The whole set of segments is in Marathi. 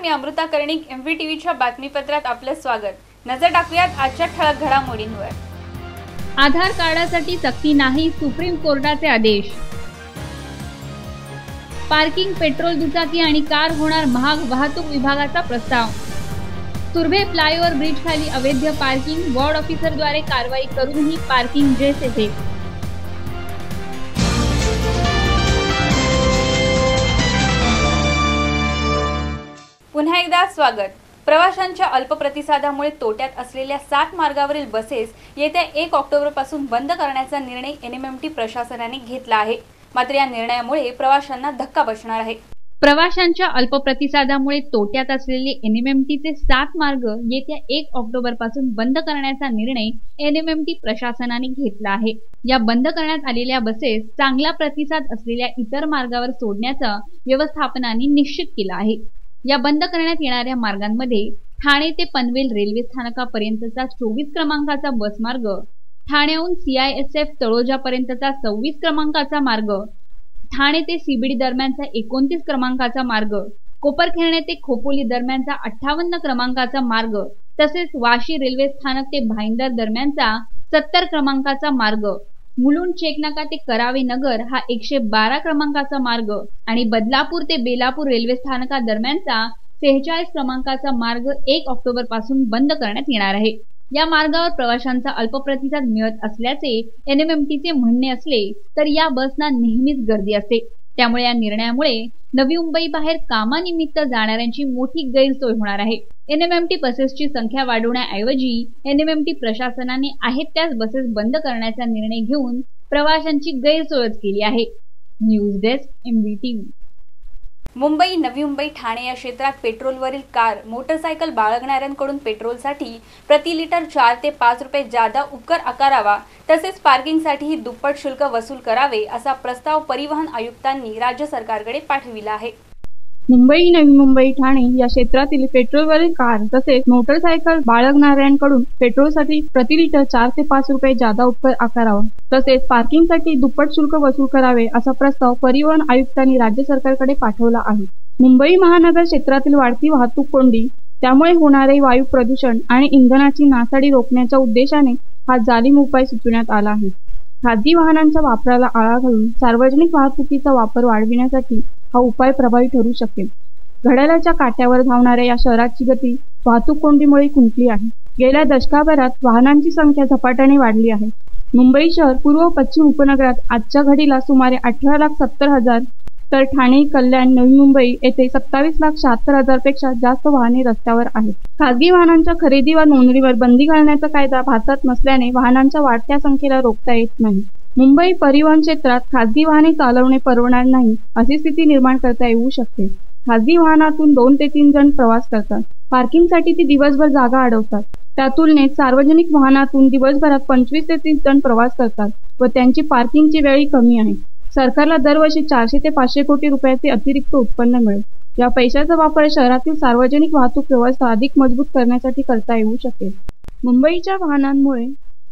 मी अमृता कर्णिक, MVTVच्या बातमीपत्रात आपलं स्वागत। नजर टाकूयात आजच्या ठळक घडामोडींवर। आधार कार्डासाठी सक्ती नाही, सुप्रीम कोर्टाचे आदेश। पार्किंग, पेट्रोल, दुचाकी आणि कार होणार महाग, वाहतूक विभागाचा प्रस्ताव। सुरभे फ्लायओव्हर ब्रिज खाली अवैध पार्किंग, वॉर्ड ऑफिसरद्वारे कारवाई करूनही पार्किंग जैसे। पुन्हा एकदा स्वागत। प्रवाशांच्या अल्प प्रतिसादामुळे तोट्यात असलेल्या 7 मार्गावरील बसेस येत्या 1 ऑक्टोबरपासून बंद करण्याचा निर्णय NMMT प्रशासनाने घेतला आहे। मात्र या निर्णयामुळे प्रवाशांना धक्का बसणार आहे। प्रवाशांच्या अल्प प्रतिसादामुळे तोट्यात असलेले NMMTचे 7 मार्ग येत्या 1 ऑक्टोबरपासून बंद करण्याचा निर्णय NMMT प्रशासनाने घेतला आहे। या बंद करण्यात आलेल्या बसेस चांगला प्रतिसाद असलेल्या इतर मार्गावर सोडण्याचा व्यवस्थापनाने निश्चित केला आहे। या बंद करण्यात येणाऱ्या मार्गांमध्ये ठाणे ते पनवेल रेल्वे स्थानकापर्यंतचा 24 क्रमांकाचा बस मार्ग, ठाण्याहून CISF तळोजापर्यंतचा 26 क्रमांकाचा मार्ग, ठाणे ते CBD दरम्यानचा 29 क्रमांकाचा मार्ग, कोपरखैरणे ते खोपोली दरम्यानचा 58 क्रमांकाचा मार्ग, तसेच वाशी रेल्वे स्थानक ते भाईंदर दरम्यानचा 70 क्रमांकाचा मार्ग, मुलुंड चेकनाका ते करावे नगर हा 112 क्रमांकाचा मार्ग आणि बदलापूर ते बेलापूर रेल्वे स्थानका दरम्यानचा 46 क्रमांकाचा मार्ग 1 ऑक्टोबर पासून बंद करण्यात येणार आहे। या मार्गावर प्रवाशांचा अल्प प्रतिसाद मिळत असल्याचे NMMTचे म्हणणे असले तर या बसना नेहमीच गर्दी असते। त्यामुळे या निर्णयामुळे नवी मुंबई बाहेर कामानिमित्त जाणाऱ्यांची मोठी गैरसोय होणार आहे। NMMT बसेसची संख्या वाढवण्याऐवजी NMMT प्रशासनाने आहेत त्याच बसेस बंद करण्याचा निर्णय घेऊन प्रवाशांची गैरसोयच केली आहे। News desk, MVTV। Mumbai, Navi Mumbai, Thane या क्षेत्रात पेट्रोलवरील कार, मोटरसायकल बाळगणाऱ्यांकडून पेट्रोलसाठी प्रति लिटर 4 ते 5 रुपये जादा उपकर आकारावा, तसेच पार्किंगसाठीही दुप्पट शुल्क वसूल करावे असा प्रस्ताव परिवहन आयुक्तांनी राज्य सरकारकडे पाठविला आहे। मुंबई, नवी मुंबई, ठाणे या क्षेत्रातील पेट्रोलवरील कार तसेच मोटरसायकल बाळगणाऱ्यांकडून पेट्रोलसाठी प्रति लिटर 4 ते 5 रुपये जादा उपकर आकारावा, तसेच पार्किंगसाठी दुप्पट शुल्क वसूल करावे असा प्रस्ताव परिवहन आयुक्तांनी राज्य सरकारकडे पाठवला आहे। मुंबई महानगर क्षेत्रातील वाढती वाहतूक कोंडी, त्यामुळे होणारे वायू प्रदूषण आणि इंधनाची नासाडी रोखण्याच्या उद्देशाने हा जालीम उपाय सुचवण्यात आला आहे। खासगी वाहनांच्या वापराला आळा घालून सार्वजनिक वाहतुकीचा वापर वाढविण्यासाठी हा उपाय प्रभावी ठरू शकेल। घड्याळाच्या काट्यावर धावणाऱ्या या शहराची गती वाहतूक कोंडीमुळे खुंटली आहे। गेल्या दशकाभरात वाहनांची संख्या झपाट्याने वाढली आहे। मुंबई शहर पूर्व पश्चिम उपनगरात आजच्या घडीला सुमारे 18,70,000 तर ठाणे, कल्याण, नवी मुंबई येथे 27,76,000 पेक्षा जास्त वाहने रस्त्यावर आहेत। खासगी वाहनांच्या खरेदी व नोंदणीवर बंदी घालण्याचा कायदा भारतात नसल्याने वाहनांच्या वाढत्या संख्येला रोखता येत नाही। मुंबई परिवहन क्षेत्रात खासगी वाहने चालवणे परवडणार नाही अशी स्थिती निर्माण करता येऊ शकते। खासगी वाहनातून 2 ते 3 जण प्रवास करतात। पार्किंगसाठी ती दिवसभर जागा अडवतात। त्या तुलनेत सार्वजनिक वाहनातून दिवसभरात 25 ते 30 जण प्रवास करतात व त्यांची पार्किंगची वेळही कमी आहे। सरकारला दरवर्षी 400 ते 500 कोटी रुपयाचे अतिरिक्त उत्पन्न मिळेल। या पैशाचा वापर शहरातील सार्वजनिक वाहतूक व्यवस्था अधिक मजबूत करण्यासाठी करता येऊ शकेल। मुंबईच्या वाहनांमुळे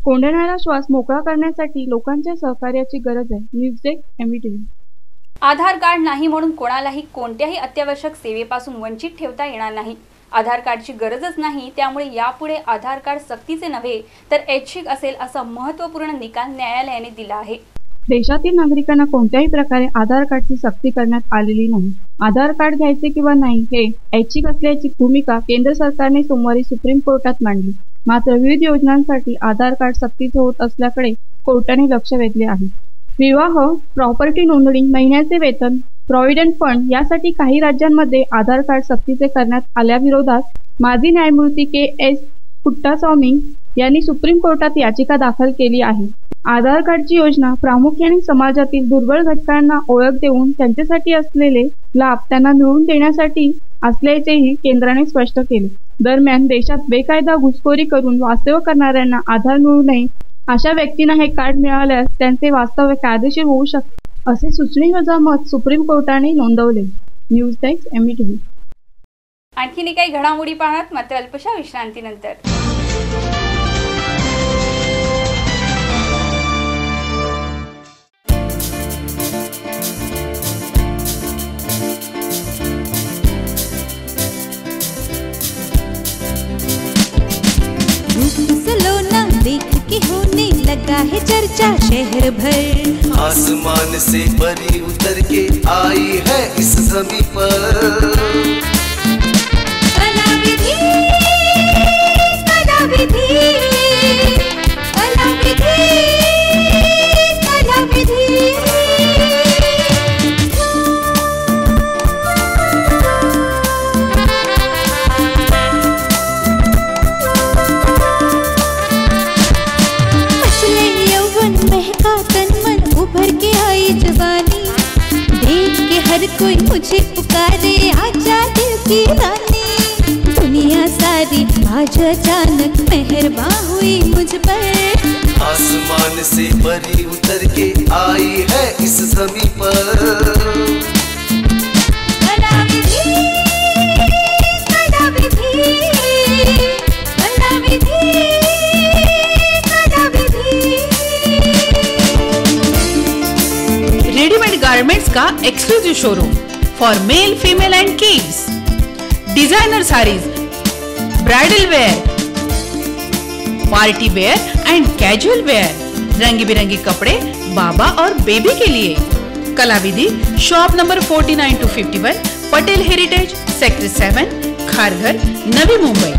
कोंडणारा श्वास मोकळा करण्यासाठी लोकांच्या सहकार्याची गरज आहे। News desk, MVTV। आधार कार्ड नाही म्हणून कोणालाही कोणत्याही अत्यावश्यक सेवेपासून वंचित ठेवता येणार नाही। आधार कार्डची गरजच नाही, त्यामुळे यापुढे आधार कार्ड सक्तीचे नव्हे तर ऐच्छिक असेल असा महत्त्वपूर्ण निकाल न्यायालयाने दिला आहे। देशातील नागरिकांना कोणत्याही प्रकारे आधार कार्डची सक्ती करण्यात आलेली नाही। आधार कार्ड घ्यायचे किंवा नाही हे ऐच्छिक असल्याची भूमिका केंद्र सरकारने सोमवारी सुप्रीम कोर्टात मांडली। मात्र विविध योजनांसाठी आधार कार्ड सक्तीचे होत असल्याकडे कोर्टाने लक्ष वेधले आहे। विवाह, प्रॉपर्टी नोंदणी, महिन्याचे वेतन, प्रॉव्हिडंट फंड यासाठी काही राज्यांमध्ये आधार कार्ड सक्तीचे करण्यात आल्याविरोधात माजी न्यायमूर्ती KS पुट्टास्वामी यांनी सुप्रीम कोर्टात याचिका दाखल केली आहे। आधार कार्डची योजना प्रामुख्याने समाजातील दुर्बल घटकांना ओळख देऊन त्यांच्यासाठी असलेले लाभ त्यांना मिळवून देण्यासाठी असल्याचेही केंद्राने स्पष्ट केले। दरम्यान देशात बेकायदा घुसखोरी करून वास्तव्य करणाऱ्यांना आधार मिळू नये, अशा व्यक्तींना हे कार्ड मिळाल्यास त्यांचे वास्तव्य कायदेशीर होऊ शकते असे सुचनेवजा मत सुप्रीम कोर्टाने नोंदवले। News desk, MVTV। आणखीन काही घडामोडी पाहणार मात्र अल्पशा विश्रांतीनंतर। रूप सलोना देख के होने लगा है चर्चा शहर भर। आसमान से परी उतर के आई है इस ज़मीं पर। कलाविधि कलाविधि कलाविधि कलाविधि। मचले यौवन महका तन मन उभर के आई जवानी, देख के हर कोई मुझे पुकारे आजा दिल की रानी। दुनिया सारी आज अचानक मेहरबान हुई मुझ पर। आसमान से परी उतर के आई है इस ज़मीं पर। कलाविधि कलाविधि कलाविधि कलाविधि। रेडीमेड गारमेंट्स का exclusive showroom for male, female and kids. Designer saris, bridal wear, party wear and casual wear, रंग बिरंगे कपड़े बाबा और बेबी के लिए। Kalavidhi shop number 49 to 51, Patel heritage, sector 7, Kharghar, Navi Mumbai.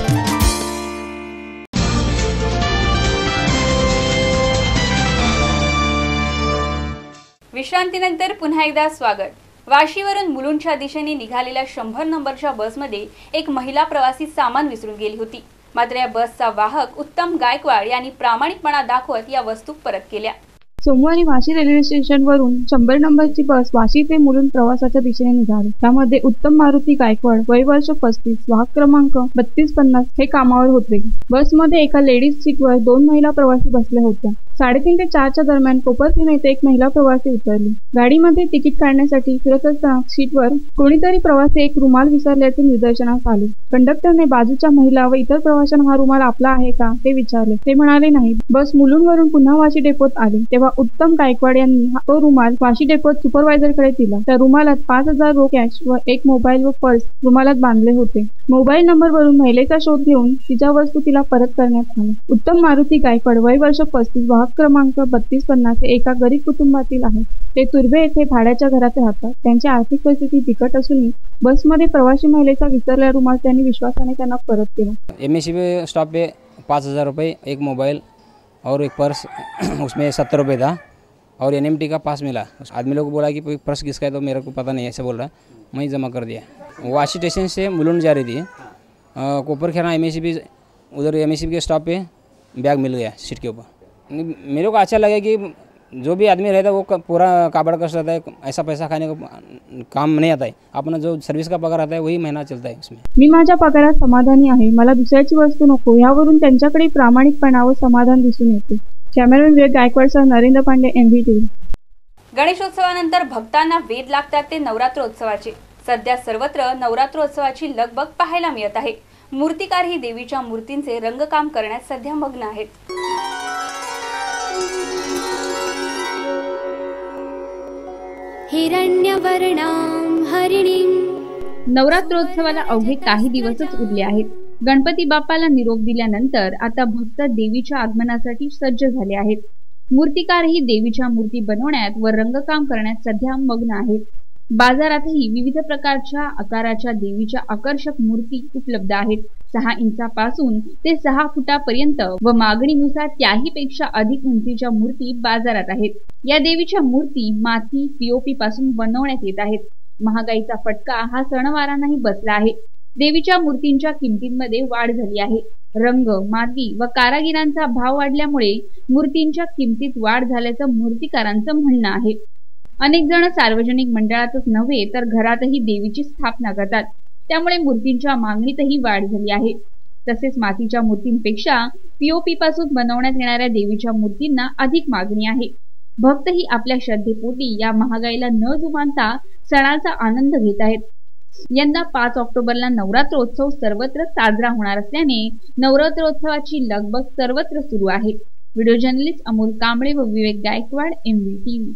विश्रांतीनंतर पुन्हा एकदा स्वागत। वाशीवरून मुलुंडच्या दिशेने निघालेल्या 100 नंबरच्या बसमध्ये एक महिला प्रवासी सामान विसरून गेली होती। मात्र या बसचा वाहक उत्तम गायकवाड यांनी प्रामाणिकपणा दाखवत या वस्तू परत केल्या। सोमवारी वाशी रेल्वे स्टेशनवरून 100 नंबरची बस वाशी ते मुलुंड प्रवासाच्या दिशेने निघाली। त्यामध्ये उत्तम मारुती गायकवाड, वय वर्ष 35, वाहक क्रमांक 3250 हे कामावर होते। बसमध्ये एका लेडीज सीटवर 2 महिला प्रवासी बसल्या होत्या। 3:30 ते 4च्या दरम्यान कोपरसीन येथे एक महिला प्रवासी उतरली। गाडीमध्ये तिकीट काढण्यासाठी फिरत असताना सीटवर कोणीतरी प्रवासी एक रुमाल विसरल्याचे निदर्शनास आले। कंडक्टरने बाजूच्या महिला व इतर प्रवाशांना हा रुमाल आपला आहे का ते विचारले। ते म्हणाले नाही। बस मुलुंडवरून पुन्हा वाशी डेपोत आली तेव्हा उत्तम गायकवाड यांनी तो रुमाल वाशी डेपोत सुपरवायझरकडे दिला। त्या रुमालात 5000 रोख कॅश व एक मोबाईल व पर्स रुमालात बांधले होते। मोबाईल नंबरवरून महिलेचा शोध घेऊन तिच्या वस्तू तिला परत करण्यात आल्या। उत्तम मारुती गायकवाड, वय वर्ष 35, वाहक क्रमांक 3250 हे एका गरीब कुटुंबातील आहेत। ते तुर्भे येथे भाड्याच्या घरात राहतात। त्यांची आर्थिक परिस्थिती बिकट असूनही बसमध्ये प्रवासी महिलेचा विसरलेला रुमाल त्यांनी विश्वासाने त्यांना परत केला। MSCB स्टॉप पे 5000 रुपये, एक मोबाइल और एक पर्स उसमें 70 रुपये था और NMT का पास मिला। उस आदमी लोग को बोला कि पर्स किसका है तो मेरे को पता नहीं, ऐसे बोल रहा। मैं जमा कर दिया। वाशी स्टेशन से मुलुंड जा रही थी, कोपरखेरा MSCB, उधर MSCB के स्टॉप पे बैग मिल गया सीट के ऊपर। मेरे को अच्छा लगा कि जो भी आदमी रहता है वो पूरा काबड़ कस रहता है, ऐसा पैसा खाने का काम नहीं आता है। अपना जो सर्विस का पगार आता है वही महीना चलता है उसमें। मी माझ्या पगारात समाधानी आहे, मला दुसऱ्याची वस्तू नको, यावरून त्यांच्याकडे प्रामाणिकपणा व समाधान दिसून येते। कॅमेरामॅन विवेक गायकवाडसह नरेंद्र पांडे, MVTV। गणेशोत्सवानंतर भक्तांना वेध लागतात ते नवरात्रोत्सवाचे। सध्या सर्वत्र नवरात्रोत्सवाची लगबग पाहायला मिळत आहे। मूर्तिकारही देवीच्या मूर्तींचे रंगकाम करण्यात सध्या मग्न आहेत। हिरण्यवर्णां हरिणीं। नवरात्रोत्सवाला अवघे काही दिवसच उरले आहेत। गणपती बाप्पाला निरोप दिल्यानंतर आता भक्त देवीच्या आगमनासाठी सज्ज झाले आहेत। मूर्तिकारही देवीच्या मूर्ती बनवण्यात व रंगकाम करण्यात सध्या मग्न आहेत। बाजारातही विविध प्रकारच्या आकाराच्या देवीच्या आकर्षक मूर्ती उपलब्ध आहेत। 6 इंचापासून ते 6 फुटापर्यंत व मागणीनुसार त्याही पेक्षा अधिक उंचीच्या मूर्ती बाजारात आहेत। या देवीच्या मूर्ती माती, POP पासून बनवण्यात येत आहेत। महागाईचा फटका हा सणवारांनाही बसला आहे। देवीच्या मूर्तींच्या किमतींमध्ये वाढ झाली आहे। रंग, माती व कारागिरांचा भाव वाढल्यामुळे मूर्तींच्या किमतीत वाढ झाल्याचं मूर्तिकारांचं म्हणणं आहे। अनेक जण सार्वजनिक मंडळातच नव्हे तर घरातही देवीची स्थापना करतात, त्यामुळे मूर्तींच्या मागणीतही वाढ झाली आहे। तसेच मातीच्या मूर्तींपेक्षा POP पासून बनवण्यात येणाऱ्या देवीच्या मूर्तींना अधिक मागणी आहे। भक्तही आपल्या श्रद्धेपोटी या महागाईला न जुमानता सणाचा आनंद घेत आहेत। यंदा 5 ऑक्टोबरला नवरात्रोत्सव सर्वत्र साजरा होणार असल्याने नवरात्रोत्सवाची लगबग सर्वत्र सुरू आहे। व्हिडिओ जर्नलिस्ट अमोल कांबळे व Vivek Gaikwad, MVTV।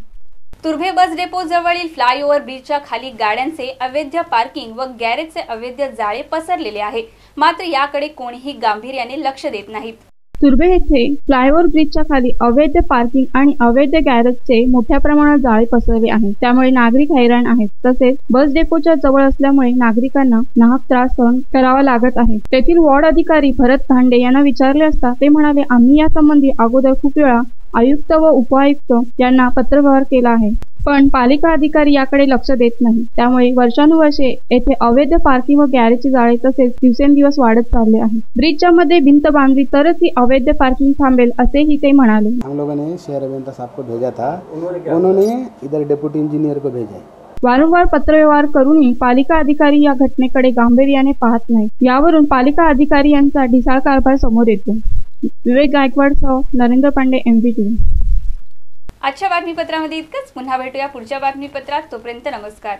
Turbhe bus depot जवळील फ्लायओव्हर ब्रिजच्या खाली गाड्यांचे अवैध पार्किंग व गॅरेजचे अवैध जाळे पसरलेले आहे। मात्र याकडे कोणीही गांभीर्याने लक्ष देत नाहीत। सुरभे येथे फ्लायओव्हर ब्रिजच्या खाली अवैध पार्किंग आणि अवैध गॅरेजचे मोठ्या प्रमाणात जाळे पसरले आहेत, त्यामुळे नागरिक हैराण आहेत. तसेच बस डेपोच्या जवळ असल्यामुळे नागरिकांना नाहक त्रास सहन करावा लागत आहे. तेथील वॉर्ड अधिकारी भरत धांडे यांना विचारले असता ते म्हणाले, आम्ही यासंबंधी अगोदर खूप वेळा आयुक्त व उपआयुक्त यांना पत्रव्यवहार केला आहे, पण पालिका अधिकारी याकडे लक्ष देत नाही. त्यामुळे वर्षानुवर्षे येथे अवैध पार्किंग व गॅरेजचे जाळे तसेच दिवसेंदिवस वाढत चालले आहे. ब्रिजच्या मध्ये भिंत बांधली तरच ही अवैध पार्किंग थांबेल असेही ते म्हणाले. हम लोगों ने शहर अभियंता साहब को भेजा था, उन्होंने इधर डिप्टी इंजीनियर को भेजा. वारंवार पत्रव्यवहार करूनही पालिका अधिकारी या घटनेकडे गांभीर्याने पाहत नाही. यावरून पालिका अधिकारी यांचा ढिसाळ कारभार समोर येतो. विवेक गायकवाडसह नरेंद्र पांडे, MVTV. आजच्या बातमीपत्रामध्ये इतकंच. पुन्हा भेटूया पुढच्या बातमीपत्रात. तोपर्यंत नमस्कार.